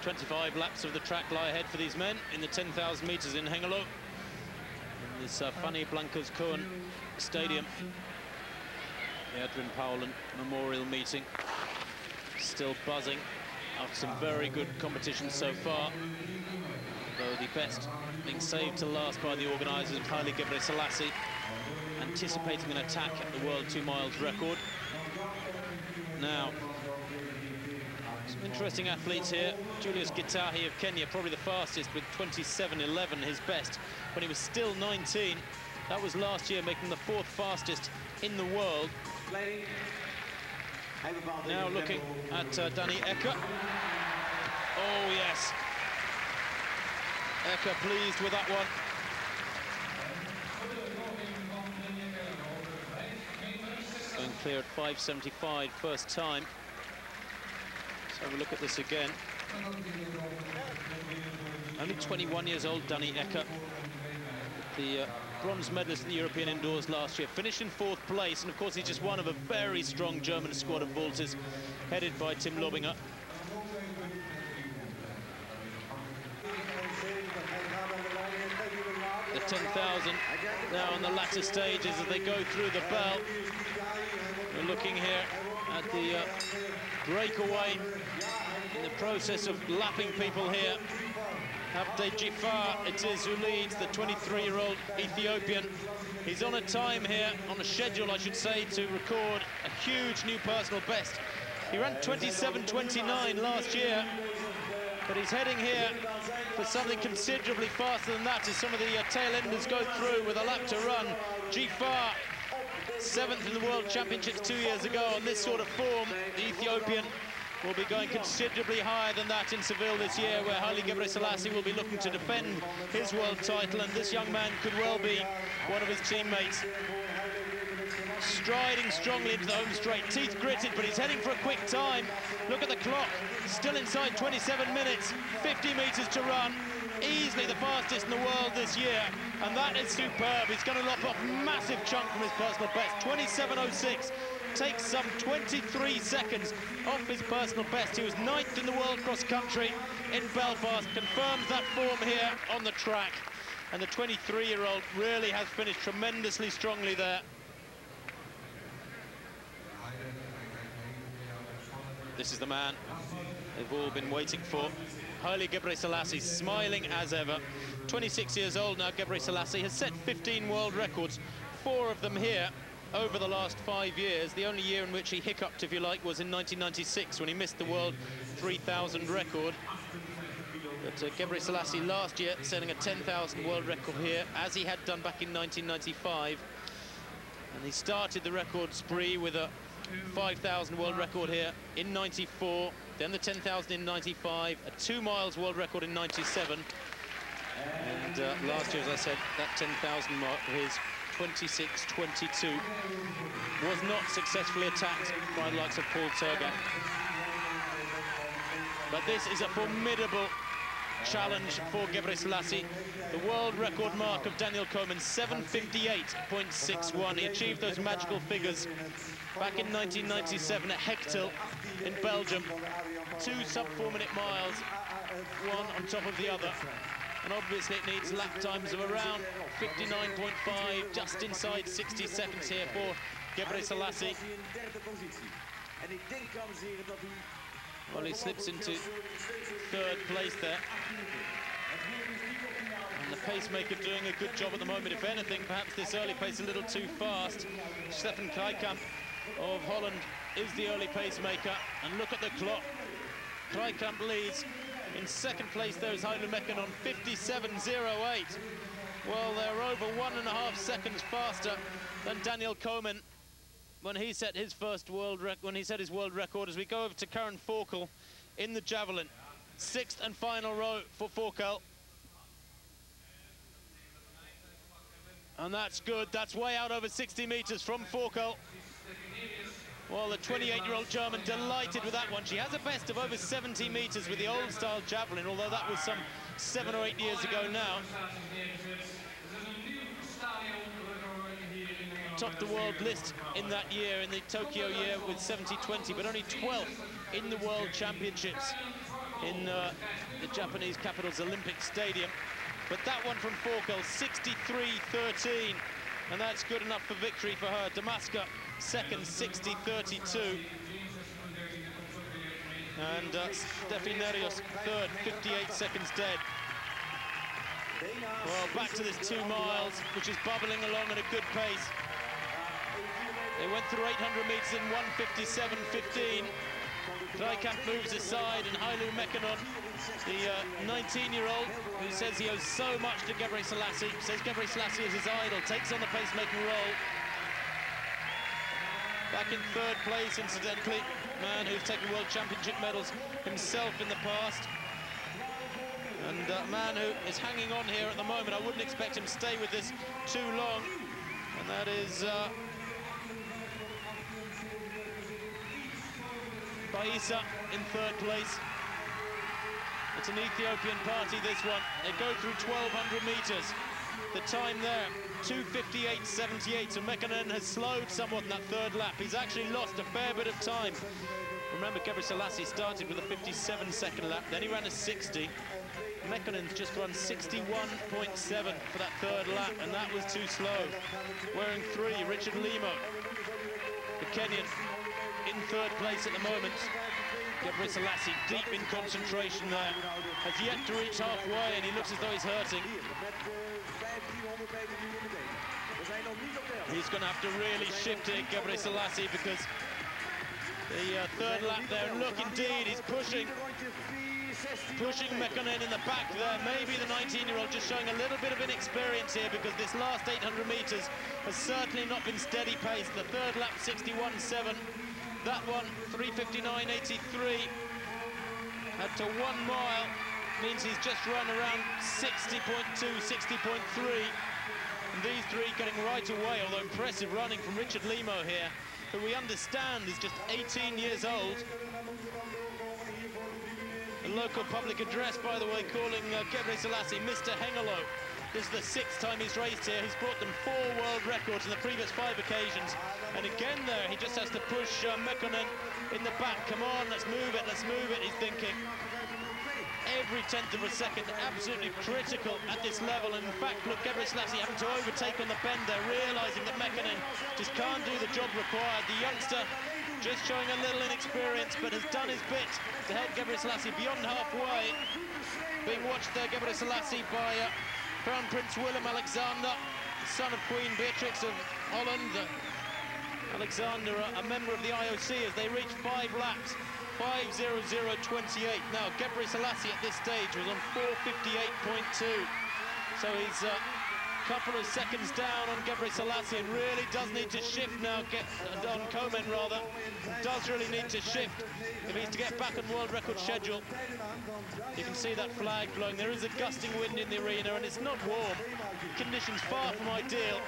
25 laps of the track lie ahead for these men in the 10,000 meters in Hengelo, in this funny Blankers Koen Stadium. The Edwin Powell Memorial meeting still buzzing after some very good competition so far, though the best being saved to last by the organisers, Hengelo de Atletismo, anticipating an attack at the world 2 miles record. Now, some interesting athletes here. Julius Gitahi of Kenya, probably the fastest with 27:11, his best when he was still 19. That was last year, making the 4th fastest in the world. Now looking at Danny Ecker. Oh, yes. Ecker pleased with that one. Going clear at 5:75 first time. Let's have a look at this again. Only 21 years old, Danny Ecker. The bronze medalist in the European Indoors last year, finished in 4th place, and of course he's just one of a very strong German squad of vaulters headed by Tim Lobinger. The 10,000 now on the latter stages as they go through the bell. We're looking here at the breakaway in the process of lapping people here. Abde Jifar it is who leads, the 23-year-old Ethiopian. He's on a time here, on a schedule I should say, to record a huge new personal best. He ran 27:29 last year, but he's heading here for something considerably faster than that as some of the tail-enders go through with a lap to run. Jifar, 7th in the World Championships 2 years ago. On this sort of form, the Ethiopian will be going considerably higher than that in Seville this year, where Hengelo de Atletismo will be looking to defend his world title, and this young man could well be one of his teammates. Striding strongly into the home straight, teeth gritted, but he's heading for a quick time. Look at the clock, still inside 27 minutes, 50 meters to run. Easily the fastest in the world this year, and that is superb. He's going to lop off a massive chunk from his personal best, 27:06. Takes some 23 seconds off his personal best. He was 9th in the world cross-country in Belfast, confirms that form here on the track. And the 23-year-old really has finished tremendously strongly there. This is the man they've all been waiting for. Hengelo de Atletismo, smiling as ever. 26 years old now, Gebre Selassie has set 15 world records, 4 of them here over the last 5 years. The only year in which he hiccuped, if you like, was in 1996 when he missed the world 3,000 record. But Gebre Selassie last year setting a 10,000 world record here, as he had done back in 1995. And he started the record spree with a 5,000 world record here in 94, then the 10,000 in 95, a 2 miles world record in 97. And last year, as I said, that 10,000 mark for his 26:22 was not successfully attacked by the likes of Paul Turgat. But this is a formidable challenge for Gebre Selassie. The world record mark of Daniel Komen, 7:58.61. He achieved those magical figures back in 1997 at Hechtel in Belgium. 2 sub-4-minute miles, one on top of the other. And obviously it needs lap times of around 59.5, just inside 60 seconds here for Gebre Selassie. Well, he slips into 3rd place there. And the pacemaker doing a good job at the moment. If anything, perhaps this early pace a little too fast. Stefan Krijkamp of Holland is the early pacemaker. And look at the clock. Krijkamp leads. In 2nd place, there is Heinrich Mecken on 57:08. Well, they're over 1.5 seconds faster than Daniel Komen when he set his his world record. As we go over to Karen Forkel in the javelin, 6th and final row for Forkel. And that's good. That's way out over 60 meters from Forkel. Well, the 28-year-old German delighted with that one. She has a best of over 70 meters with the old-style javelin, although that was some 7 or 8 years ago now. Topped the world list in that year, in the Tokyo year, with 70:20, but only 12th in the World Championships. in the Japanese capital's Olympic Stadium. But that one from Forkel, 63-13, and that's good enough for victory for her. Damaska, second, 60-32. And Steffi Nerios, third, 58 seconds dead. Well, back to this 2 miles, which is bubbling along at a good pace. They went through 800 meters in 1:57.15. Drijkamp moves aside, and Hailu Mekkonen, the 19-year-old, who says he owes so much to Gebre Selassie, says Gebre Selassie is his idol, takes on the pacemaking role. Back in third place, incidentally, man who's taken World Championship medals himself in the past. And a man who is hanging on here at the moment. I wouldn't expect him to stay with this too long. And that is Baisa in third place. It's an Ethiopian party, this one. They go through 1,200 meters. The time there, 2:58.78. So Mekkonen has slowed somewhat in that third lap. He's actually lost a fair bit of time. Remember, Gebre Selassie started with a 57-second lap, then he ran a 60. Mekkonen's just run 61.7 for that third lap, and that was too slow. Wearing 3, Richard Limo, the Kenyan, in third place at the moment. Gebre Selassie deep in concentration there, has yet to reach halfway, and he looks as though he's hurting. He's going to have to really shift it, Gebre Selassie, because the third lap there, and look, indeed, he's pushing Mekkonen in the back there. Maybe the 19-year-old just showing a little bit of inexperience here, because this last 800 meters has certainly not been steady pace. The third lap, 61.7. That one, 3:59.83. At to 1 mile, means he's just run around 60.2, 60.3. And these three getting right away, although impressive running from Richard Limo here, who we understand is just 18 years old. A local public address, by the way, calling Gebre Selassie Mr. Hengelo. This is the 6th time he's raced here. He's brought them 4 world records in the previous 5 occasions. And again there, he just has to push Mekkonen in the back. Come on, let's move it, he's thinking. Every 10th of a second, absolutely critical at this level. And in fact, look, Gebre Selassie having to overtake on the bend there, realising that Mekkonen just can't do the job required. The youngster just showing a little inexperience, but has done his bit to help Gebre Selassie beyond halfway. Being watched there, Gebre Selassie, by Crown Prince Willem-Alexander, son of Queen Beatrix of Holland. Alexander, a member of the IOC, as they reach 5 laps, 5:00.28. Now, Gebre Selassie at this stage was on 4:58.2. So he's a couple of seconds down on Gebre Selassie, and really does need to shift now, on Komen rather, does really need to shift if he's to get back on world record schedule. You can see that flag blowing. There is a gusting wind in the arena, and it's not warm. Conditions far from ideal.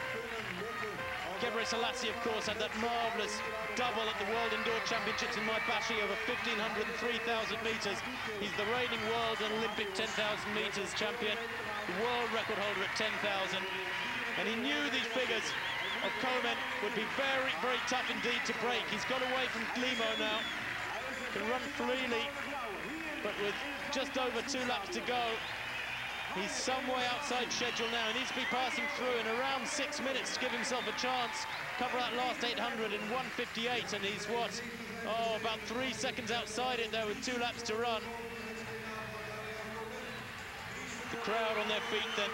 Gebre Selassie, of course, had that marvellous double at the World Indoor Championships in Maebashi over 1,500 and 3,000 metres. He's the reigning world and Olympic 10,000 metres champion, the world record holder at 10,000. And he knew these figures of Komen would be very, very tough indeed to break. He's got away from Limo now, can run freely, but with just over 2 laps to go, he's some way outside schedule now. He needs to be passing through in around 6 minutes to give himself a chance. Cover that last 800 in 1:58, and he's what? Oh, about 3 seconds outside it there with 2 laps to run. The crowd on their feet then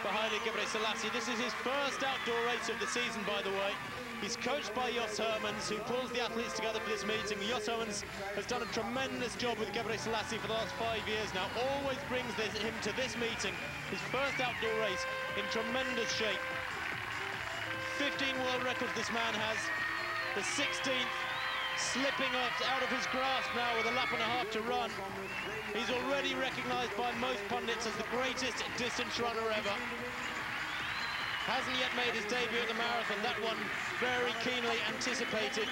behind Gebre Selassie. This is his first outdoor race of the season, by the way. He's coached by Jos Hermans, who pulls the athletes together for this meeting. Jos Hermans has done a tremendous job with Gebre Selassie for the last 5 years now. Always brings him to this meeting, his first outdoor race, in tremendous shape. 15 world records this man has. The 16th slipping out of his grasp now with a lap and a half to run. He's already recognised by most pundits as the greatest distance runner ever. Hasn't yet made his debut at the marathon. That one very keenly anticipated.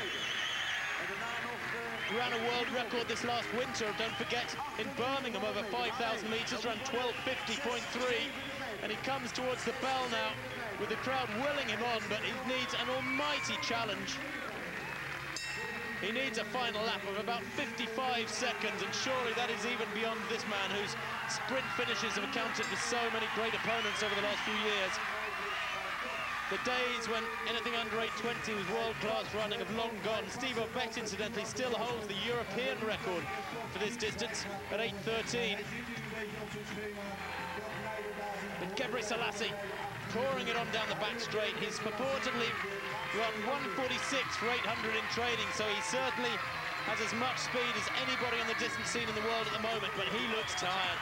Ran a world record this last winter, don't forget, in Birmingham over 5,000 metres, ran 12:50.3. And he comes towards the bell now with the crowd willing him on, but he needs an almighty challenge. He needs a final lap of about 55 seconds, and surely that is even beyond this man, whose sprint finishes have accounted for so many great opponents over the last few years. The days when anything under 8:20 was world-class running have long gone. Steve O'Beck, incidentally, still holds the European record for this distance at 8:13. But Gebre Selassie pouring it on down the back straight. He's purportedly run 1:46 for 800 in training, so he certainly has as much speed as anybody on the distance scene in the world at the moment, but he looks tired.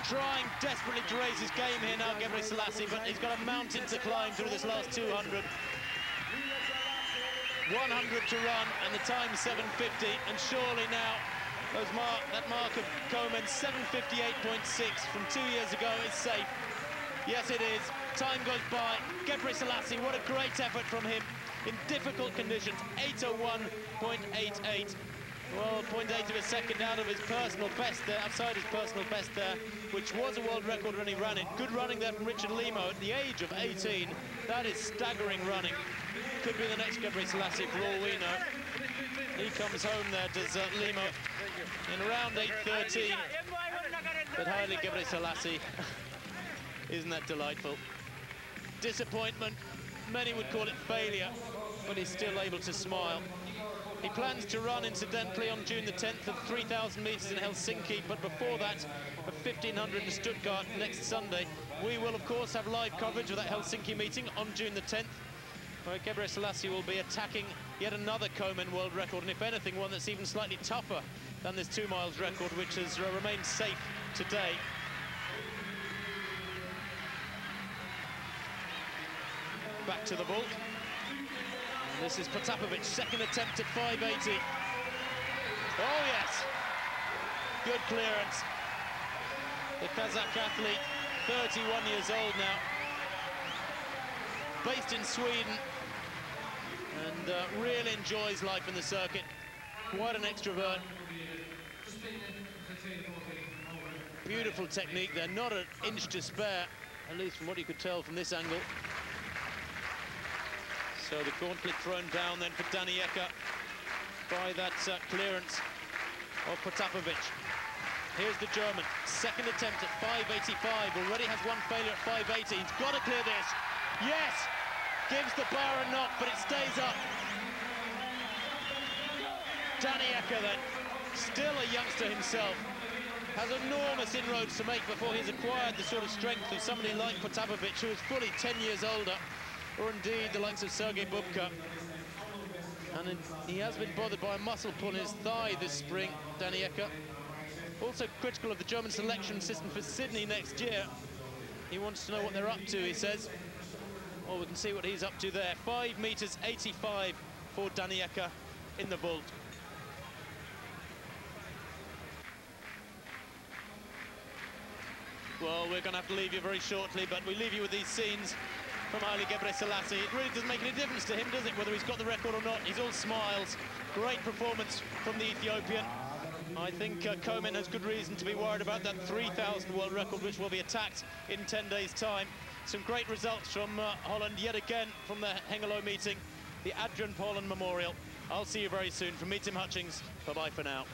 Trying desperately to raise his game here now, Gebre Selassie, but he's got a mountain to climb through this last 200. 100 to run, and the time's 7:50, and surely now that mark of Komen, 7:58.6 from 2 years ago, is safe. Yes, it is. Time goes by. Gebre Selassie, what a great effort from him in difficult conditions. 8:01.88. Well, 0.8 of a second out of his personal best there, outside his personal best there, which was a world record when he ran it. Good running there from Richard Limo at the age of 18. That is staggering running. Could be the next Gebre Selassie for all we know. He comes home there, does Limo, in around 8:13. But Haile Gebre Selassie, isn't that delightful? Disappointment, many would call it failure, but he's still able to smile. He plans to run, incidentally, on June the 10th of 3,000 meters in Helsinki, but before that, a 1,500 in Stuttgart next Sunday. We will, of course, have live coverage of that Helsinki meeting on June the 10th, where Gebre Selassie will be attacking yet another Komen world record, and if anything, one that's even slightly tougher than this 2 miles record, which has remained safe today. Back to the vault. This is Potapovic, second attempt at 580. Oh, yes. Good clearance. The Kazakh athlete, 31 years old now. Based in Sweden. And really enjoys life in the circuit. Quite an extrovert. Beautiful technique there, not an inch to spare, at least from what you could tell from this angle. So the gauntlet thrown down then for Danny Ecker by that clearance of Potapovic. Here's the German, second attempt at 585, already has one failure at 580. He's got to clear this. Yes! Gives the bar a knock, but it stays up. Danny Ecker then, still a youngster himself, has enormous inroads to make before he's acquired the sort of strength of somebody like Potapovic, who is fully 10 years older. Or indeed the likes of Sergei Bubka. And he has been bothered by a muscle pull in his thigh this spring, Danny Ecker. Also critical of the German selection system for Sydney next year. He wants to know what they're up to, he says. Well, we can see what he's up to there. 5 meters 85 for Danny Ecker in the vault. Well, we're going to have to leave you very shortly, but we leave you with these scenes from Haile Gebre Selassie. It really doesn't make any difference to him, does it, whether he's got the record or not? He's all smiles. Great performance from the Ethiopian. I think Komen has good reason to be worried about that 3,000 world record, which will be attacked in 10 days' time. Some great results from Holland yet again from the Hengelo meeting, the Adrian Poland Memorial. I'll see you very soon. From me, Tim Hutchings, bye-bye for now.